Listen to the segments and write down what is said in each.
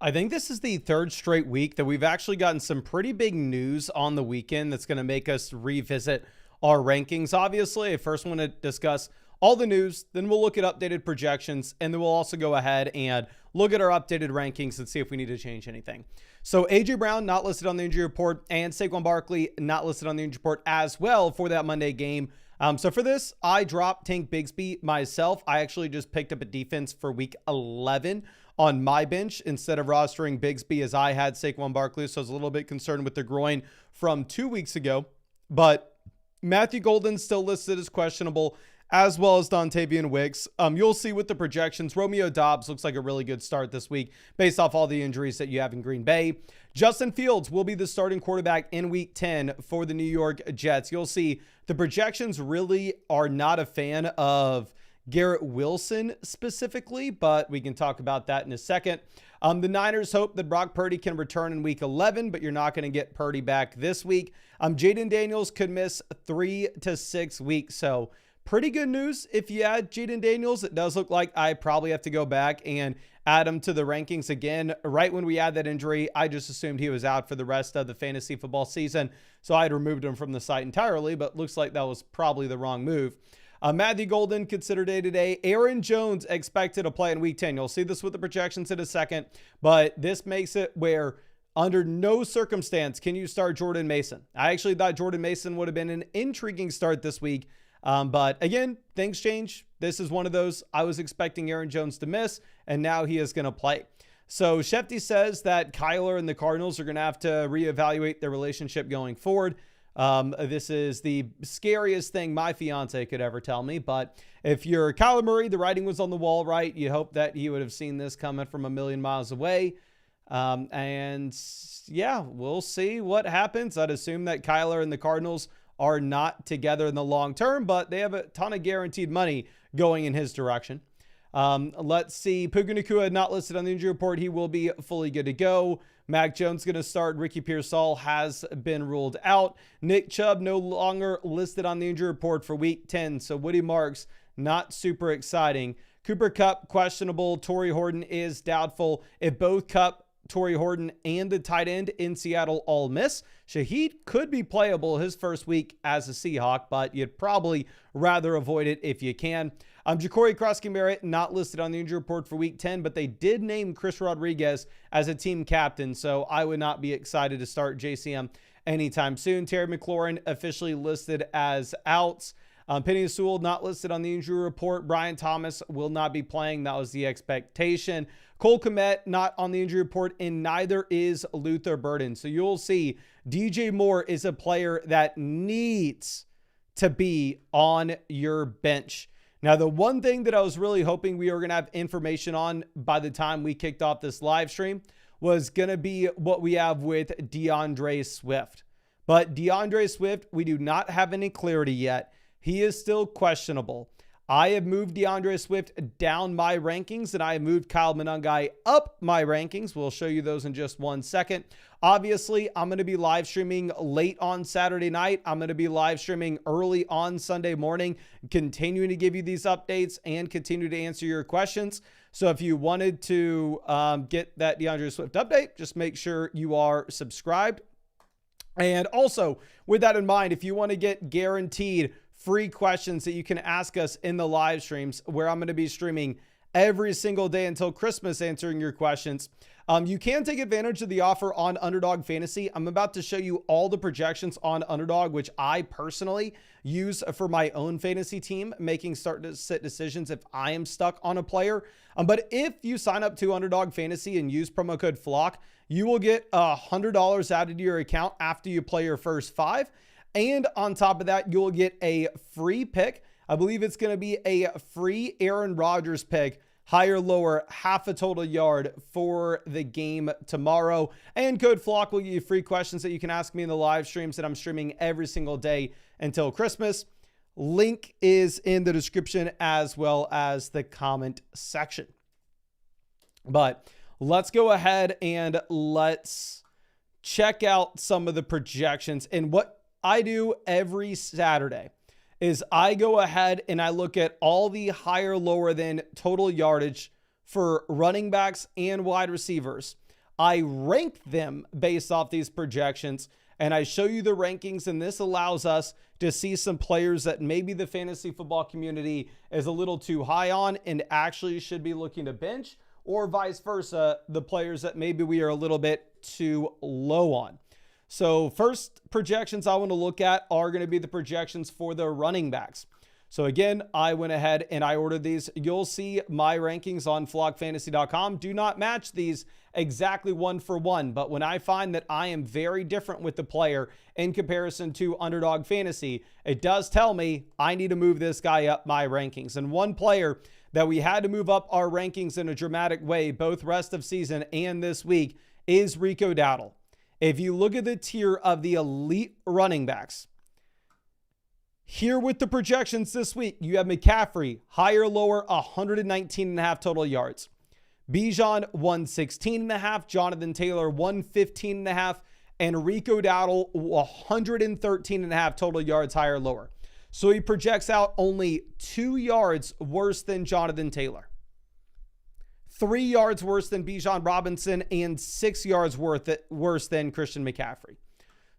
I think this is the third straight week that we've actually gotten some pretty big news on the weekend that's going to make us revisit our rankings. Obviously, I first want to discuss all the news, then we'll look at updated projections, and then we'll also go ahead and look at our updated rankings and see if we need to change anything. So A.J. Brown not listed on the injury report, and Saquon Barkley not listed on the injury report as well for that Monday game. So for this, I dropped Tank Bigsby myself. I actually just picked up a defense for week 11 on my bench instead of rostering Bigsby as I had Saquon Barkley. So I was a little bit concerned with the groin from 2 weeks ago. But Matthew Golden's still listed as questionable, as well as Dontavian Wicks. You'll see with the projections, Romeo Doubs looks like a really good start this week based off all the injuries that you have in Green Bay. Justin Fields will be the starting quarterback in week 10 for the New York Jets. You'll see the projections really are not a fan of Garrett Wilson specifically, but we can talk about that in a second. The Niners hope that Brock Purdy can return in week 11, but you're not going to get Purdy back this week. Jaden Daniels could miss 3 to 6 weeks. So pretty good news if you add Jaden Daniels. It does look like I probably have to go back and add him to the rankings again. Right when we add that injury, I just assumed he was out for the rest of the fantasy football season. So I had removed him from the site entirely, but looks like that was probably the wrong move. Matthew Golden considered day-to-day. Aaron Jones expected to play in week 10. You'll see this with the projections in a second, but this makes it where under no circumstance can you start Jordan Mason. I actually thought Jordan Mason would have been an intriguing start this week. But again, things change. This is one of those I was expecting Aaron Jones to miss, and now he is going to play. So Shefty says that Kyler and the Cardinals are going to have to reevaluate their relationship going forward. This is the scariest thing my fiance could ever tell me. But if you're Kyler Murray, the writing was on the wall, right? You hope that he would have seen this coming from a million miles away. And yeah, we'll see what happens. I'd assume that Kyler and the Cardinals are not together in the long term, but they have a ton of guaranteed money going in his direction. Let's see. Puka Nacua not listed on the injury report. He will be fully good to go. Mac Jones going to start. Ricky Pearsall has been ruled out. Nick Chubb no longer listed on the injury report for week 10. So Woody Marks, not super exciting. Cooper Kupp, questionable. Torrey Horton is doubtful. If both Kupp, Torrey Horton, and the tight end in Seattle all miss, Shaheed could be playable his first week as a Seahawk, but you'd probably rather avoid it if you can. Ja'Cory Krosky-Barrett not listed on the injury report for week 10, but they did name Chris Rodriguez as a team captain, so I would not be excited to start JCM anytime soon. Terry McLaurin officially listed as out. Penny Sewell not listed on the injury report. Brian Thomas will not be playing. That was the expectation. Cole Kmet not on the injury report, and neither is Luther Burden. So you'll see DJ Moore is a player that needs to be on your bench. Now, the one thing that I was really hoping we were going to have information on by the time we kicked off this live stream was going to be what we have with DeAndre Swift. But DeAndre Swift, we do not have any clarity yet. He is still questionable. I have moved DeAndre Swift down my rankings, and I have moved Kyle Monangai up my rankings. We'll show you those in just 1 second. Obviously, I'm going to be live streaming late on Saturday night. I'm going to be live streaming early on Sunday morning, continuing to give you these updates and continue to answer your questions. So if you wanted to get that DeAndre Swift update, just make sure you are subscribed. And also, with that in mind, if you want to get guaranteed free questions that you can ask us in the live streams, where I'm going to be streaming every single day until Christmas answering your questions, you can take advantage of the offer on Underdog Fantasy. I'm about to show you all the projections on Underdog, which I personally use for my own fantasy team, making start to sit decisions if I am stuck on a player. But if you sign up to Underdog Fantasy and use promo code FLOCK, you will get $100 added to your account after you play your first 5. And on top of that, you'll get a free pick. I believe it's going to be a free Aaron Rodgers pick, higher, lower, half a total yard for the game tomorrow. And code FLOCK will give you free questions that you can ask me in the live streams that I'm streaming every single day until Christmas. Link is in the description as well as the comment section. But let's go ahead and let's check out some of the projections. And what I do every Saturday is I go ahead and I look at all the higher, lower than total yardage for running backs and wide receivers. I rank them based off these projections, and I show you the rankings, and this allows us to see some players that maybe the fantasy football community is a little too high on and actually should be looking to bench, or vice versa, the players that maybe we are a little bit too low on. So first projections I want to look at are going to be the projections for the running backs. So again, I went ahead and I ordered these. You'll see my rankings on flockfantasy.com do not match these exactly one for one. But when I find that I am very different with the player in comparison to Underdog Fantasy, it does tell me I need to move this guy up my rankings. And one player that we had to move up our rankings in a dramatic way, both rest of season and this week, is Rico Dowdle. If you look at the tier of the elite running backs, here with the projections this week, you have McCaffrey, higher, lower, 119.5 total yards. Bijan, 116.5. Jonathan Taylor, 115.5. And Rico Dowdle, 113.5 total yards, higher, lower. So he projects out only 2 yards worse than Jonathan Taylor, 3 yards worse than Bijan Robinson, and 6 yards worse than Christian McCaffrey.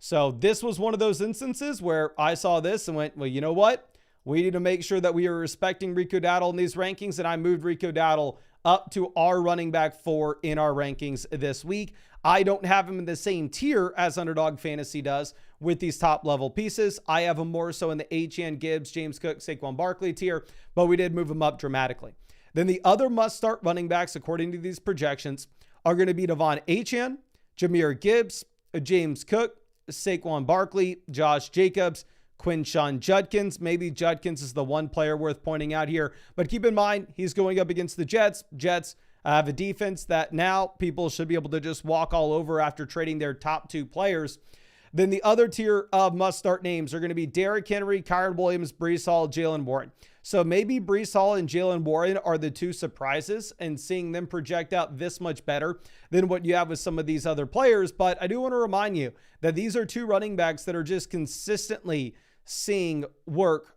So this was one of those instances where I saw this and went, well, you know what? We need to make sure that we are respecting Rico Dowdle in these rankings. And I moved Rico Dowdle up to our running back 4 in our rankings this week. I don't have him in the same tier as Underdog Fantasy does with these top level pieces. I have him more so in the Achane, Gibbs, James Cook, Saquon Barkley tier, but we did move him up dramatically. Then the other must-start running backs, according to these projections, are going to be Devon Achane, Jahmyr Gibbs, James Cook, Saquon Barkley, Josh Jacobs, Quinshon Judkins. Maybe Judkins is the one player worth pointing out here, but keep in mind, he's going up against the Jets. Jets have a defense that now people should be able to just walk all over after trading their top 2 players. Then the other tier of must-start names are going to be Derrick Henry, Kyren Williams, Breece Hall, Jalen Warren. So maybe Breece Hall and Jalen Warren are the 2 surprises, and seeing them project out this much better than what you have with some of these other players. But I do want to remind you that these are 2 running backs that are just consistently seeing work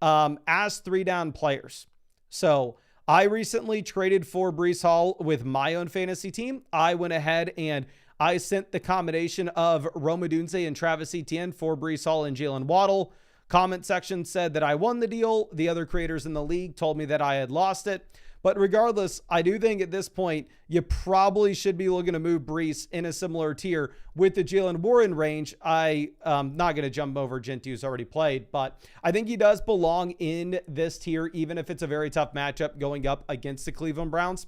as 3-down players. So I recently traded for Breece Hall with my own fantasy team. I went ahead and I sent the combination of Rome Odunze and Travis Etienne for Breece Hall and Jalen Waddle. Comment section said that I won the deal. The other creators in the league told me that I had lost it. But regardless, I do think at this point, you probably should be looking to move Breece in a similar tier with the Jalen Warren range. I'm not going to jump over Gentry, who's already played, but I think he does belong in this tier, even if it's a very tough matchup going up against the Cleveland Browns.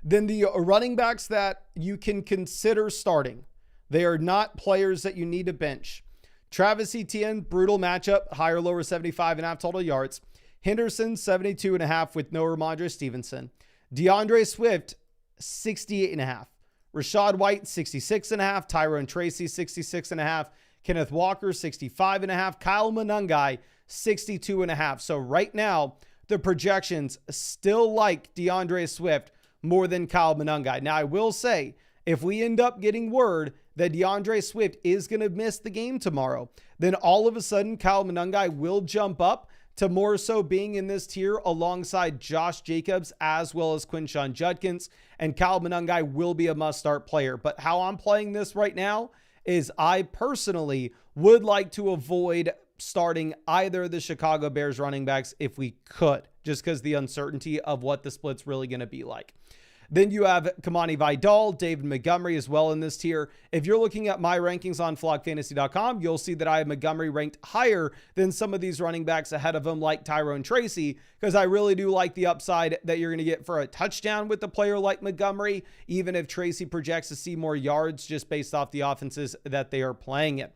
Then the running backs that you can consider starting, they are not players that you need to bench. Travis Etienne, brutal matchup, higher, lower, 75.5 total yards. Henderson, 72.5 with no Ramondre Stevenson. DeAndre Swift, 68.5. Rachaad White, 66.5. Tyrone Tracy, 66.5. Kenneth Walker, 65.5. Kyle Monangai, 62.5. So right now, the projections still like DeAndre Swift more than Kyle Monangai. Now, I will say, if we end up getting word that DeAndre Swift is going to miss the game tomorrow, then all of a sudden, Kyle Monangai will jump up to more so being in this tier alongside Josh Jacobs as well as Quinshon Judkins, and Kyle Monangai will be a must-start player. But how I'm playing this right now is I personally would like to avoid starting either of the Chicago Bears running backs if we could, just because the uncertainty of what the split's really going to be like. Then you have Kamani Vidal, David Montgomery as well in this tier. If you're looking at my rankings on flockfantasy.com, you'll see that I have Montgomery ranked higher than some of these running backs ahead of him, like Tyrone Tracy, because I really do like the upside that you're going to get for a touchdown with a player like Montgomery, even if Tracy projects to see more yards just based off the offenses that they are playing in.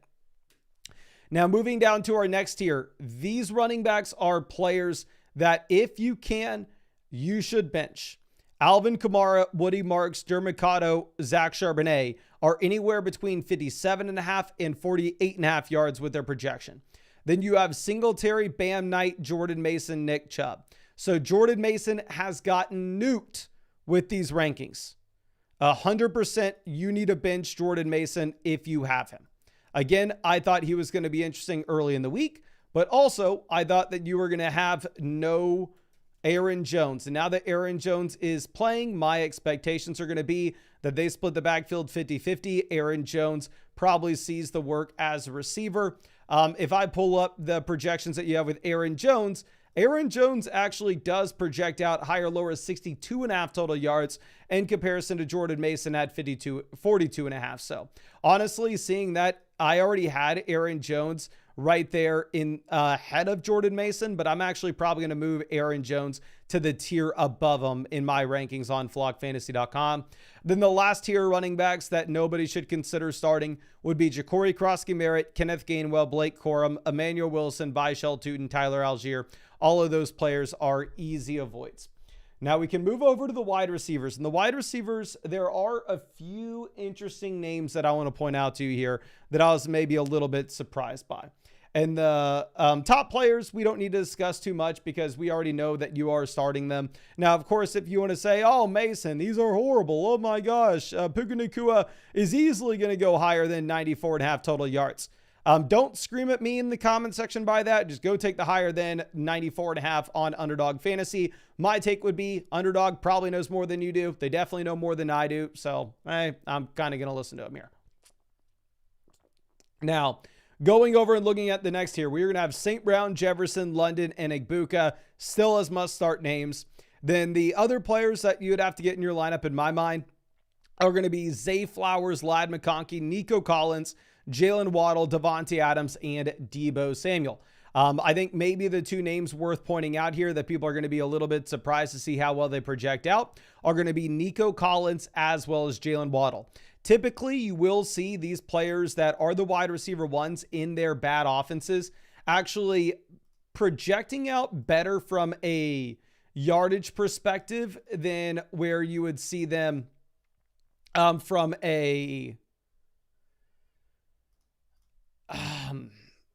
Now, moving down to our next tier, these running backs are players that if you can, you should bench. Alvin Kamara, Woody Marks, Dermicado, Zach Charbonnet are anywhere between 57.5 and 48.5 yards with their projection. Then you have Singletary, Bam Knight, Jordan Mason, Nick Chubb. So Jordan Mason has gotten nuked with these rankings. 100% you need to bench Jordan Mason if you have him. Again, I thought he was going to be interesting early in the week, but also I thought that you were going to have no Aaron Jones. And now that Aaron Jones is playing, my expectations are going to be that they split the backfield 50-50. Aaron Jones probably sees the work as a receiver. If I pull up the projections that you have with Aaron Jones actually does project out higher, lower 62.5 total yards in comparison to Jordan Mason at 42.5. So honestly, seeing that, I already had Aaron Jones right there in ahead of Jordan Mason, but I'm actually probably going to move Aaron Jones to the tier above him in my rankings on flockfantasy.com. Then the last tier running backs that nobody should consider starting would be Ja'Cory Krosky-Merritt, Kenneth Gainwell, Blake Corum, Emmanuel Wilson, Vishal Tootin, Tyler Algier. All of those players are easy avoids. Now we can move over to the wide receivers. And the wide receivers, there are a few interesting names that I want to point out to you here that I was maybe a little bit surprised by. And the top players, we don't need to discuss too much because we already know that you are starting them. Now, of course, if you want to say, oh, Mason, these are horrible. Oh, my gosh. Puka Nacua is easily going to go higher than 94.5 total yards. Don't scream at me in the comment section by that. Just go take the higher than 94.5 on Underdog Fantasy. My take would be Underdog probably knows more than you do. They definitely know more than I do. So I'm kind of going to listen to them here. Now, going over and looking at the next here, we're going to have St. Brown, Jefferson, London, and Egbuka still as must-start names. Then the other players that you'd have to get in your lineup, in my mind, are going to be Zay Flowers, Ladd McConkey, Nico Collins, Jalen Waddle, Devontae Adams, and Deebo Samuel. I think maybe the two names worth pointing out here that people are going to be a little bit surprised to see how well they project out are going to be Nico Collins as well as Jalen Waddle. Typically, you will see these players that are the wide receiver ones in their bad offenses actually projecting out better from a yardage perspective than where you would see them from a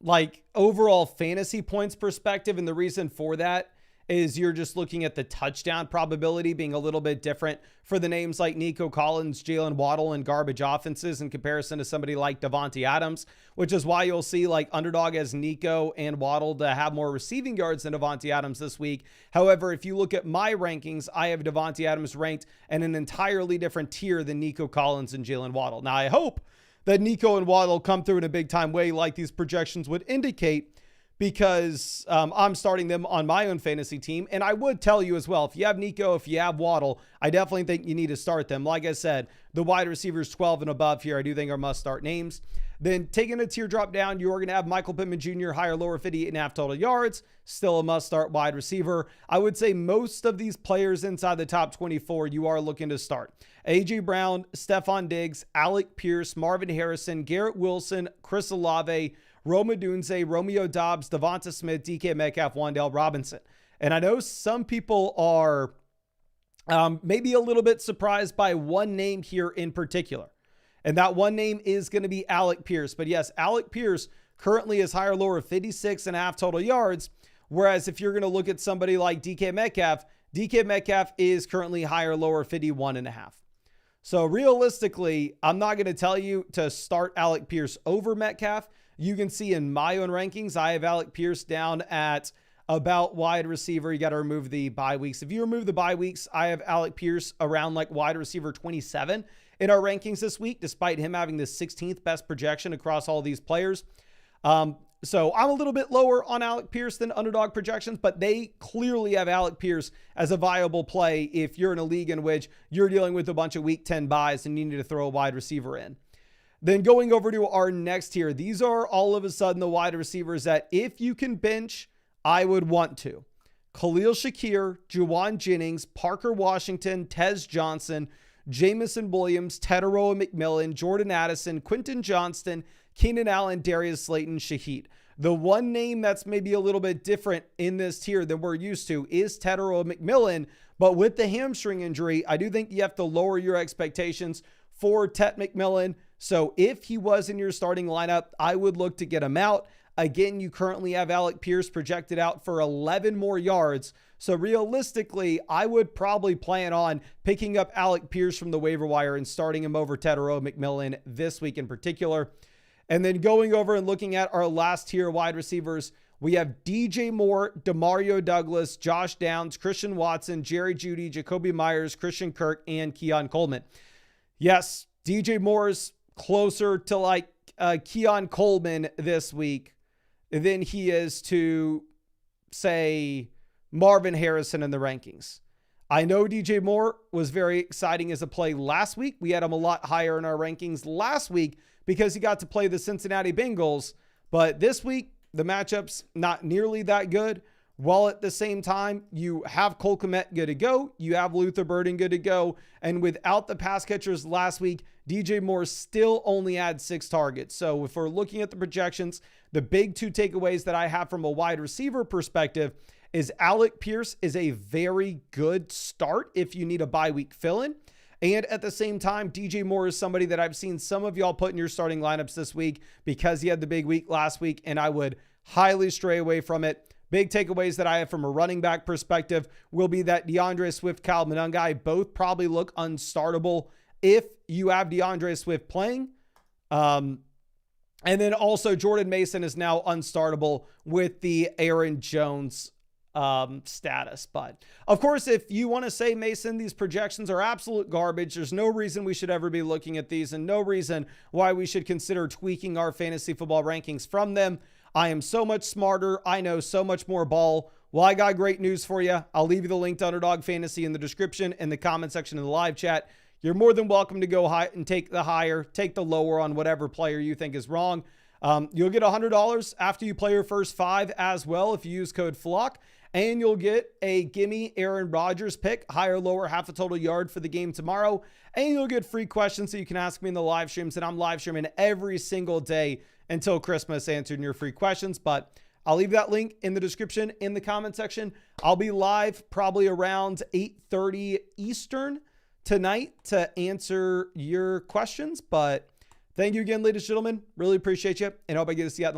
like overall fantasy points perspective. And the reason for that is you're just looking at the touchdown probability being a little bit different for the names like Nico Collins, Jalen Waddle, and garbage offenses in comparison to somebody like Devontae Adams, which is why you'll see like Underdog as Nico and Waddle to have more receiving yards than Devontae Adams this week. However, if you look at my rankings, I have Devontae Adams ranked in an entirely different tier than Nico Collins and Jalen Waddle. Now, I hope that Nico and Waddle come through in a big time way like these projections would indicate, because I'm starting them on my own fantasy team. And I would tell you as well, if you have Nico, if you have Waddle, I definitely think you need to start them. Like I said, the wide receivers 12 and above here, I do think are must start names. Then taking a tier drop down, you're going to have Michael Pittman Jr., higher, lower 58.5 total yards, still a must start wide receiver. I would say most of these players inside the top 24, you are looking to start. A.J. Brown, Stephon Diggs, Alec Pierce, Marvin Harrison, Garrett Wilson, Chris Olave, Rome Odunze, Romeo Doubs, Devonta Smith, DK Metcalf, Wan'Dale Robinson. And I know some people are maybe a little bit surprised by one name here in particular. And that one name is going to be Alec Pierce. But yes, Alec Pierce currently is higher, lower 56.5 total yards. Whereas if you're going to look at somebody like DK Metcalf is currently higher, lower 51.5. So realistically, I'm not going to tell you to start Alec Pierce over Metcalf. You can see in my own rankings, I have Alec Pierce down at about wide receiver. You got to remove the bye weeks. If you remove the bye weeks, I have Alec Pierce around like wide receiver 27 in our rankings this week, despite him having the 16th best projection across all these players. So I'm a little bit lower on Alec Pierce than Underdog projections, but they clearly have Alec Pierce as a viable play if you're in a league in which you're dealing with a bunch of week 10 buys and you need to throw a wide receiver in. Then going over to our next tier, these are all of a sudden the wide receivers that if you can bench, I would want to. Khalil Shakir, Juwan Jennings, Parker Washington, Tez Johnson, Jamison Williams, Teteroa McMillan, Jordan Addison, Quentin Johnston, Keenan Allen, Darius Slayton, Shaheed. The one name that's maybe a little bit different in this tier than we're used to is Teteroa McMillan, but with the hamstring injury, I do think you have to lower your expectations for Tet McMillan. So if he was in your starting lineup, I would look to get him out. Again, you currently have Alec Pierce projected out for 11 more yards. So realistically, I would probably plan on picking up Alec Pierce from the waiver wire and starting him over Teteroa McMillan this week in particular. And then going over and looking at our last tier wide receivers, We have DJ Moore, Demario Douglas, Josh Downs, Christian Watson, Jerry Jeudy, Jacoby Myers, Christian Kirk, and Keon Coleman. Yes, DJ Moore's closer to like Keon Coleman this week than he is to, say, Marvin Harrison in the rankings. I know DJ Moore was very exciting as a play last week. We had him a lot higher in our rankings last week because he got to play the Cincinnati Bengals. But this week, the matchup's not nearly that good. While at the same time, you have Cole Kmet good to go. You have Luther Burden good to go. And without the pass catchers last week, DJ Moore still only had 6 targets. So if we're looking at the projections, the big 2 takeaways that I have from a wide receiver perspective is Alec Pierce is a very good start if you need a bye week fill-in. And at the same time, DJ Moore is somebody that I've seen some of y'all put in your starting lineups this week because he had the big week last week, and I would highly stray away from it. Big takeaways that I have from a running back perspective will be that DeAndre Swift, Kyle Monangai both probably look unstartable if you have DeAndre Swift playing. And then also Jordan Mason is now unstartable with the Aaron Jones status. But of course, if you want to say, Mason, these projections are absolute garbage, there's no reason we should ever be looking at these and no reason why we should consider tweaking our fantasy football rankings from them. I am so much smarter. I know so much more ball. Well, I got great news for you. I'll leave you the link to Underdog Fantasy in the description and the comment section of the live chat. You're more than welcome to go high and take the higher, take the lower on whatever player you think is wrong. You'll get $100 after you play your first 5 as well if you use code FLOCK. And you'll get a gimme Aaron Rodgers pick, higher, lower, half a total yard for the game tomorrow. And you'll get free questions so you can ask me in the live streams. And I'm live streaming every single day until Christmas answering your free questions. But I'll leave that link in the description in the comment section. I'll be live probably around 8:30 Eastern tonight to answer your questions. But thank you again, ladies and gentlemen. Really appreciate you. And hope I get to see you out in the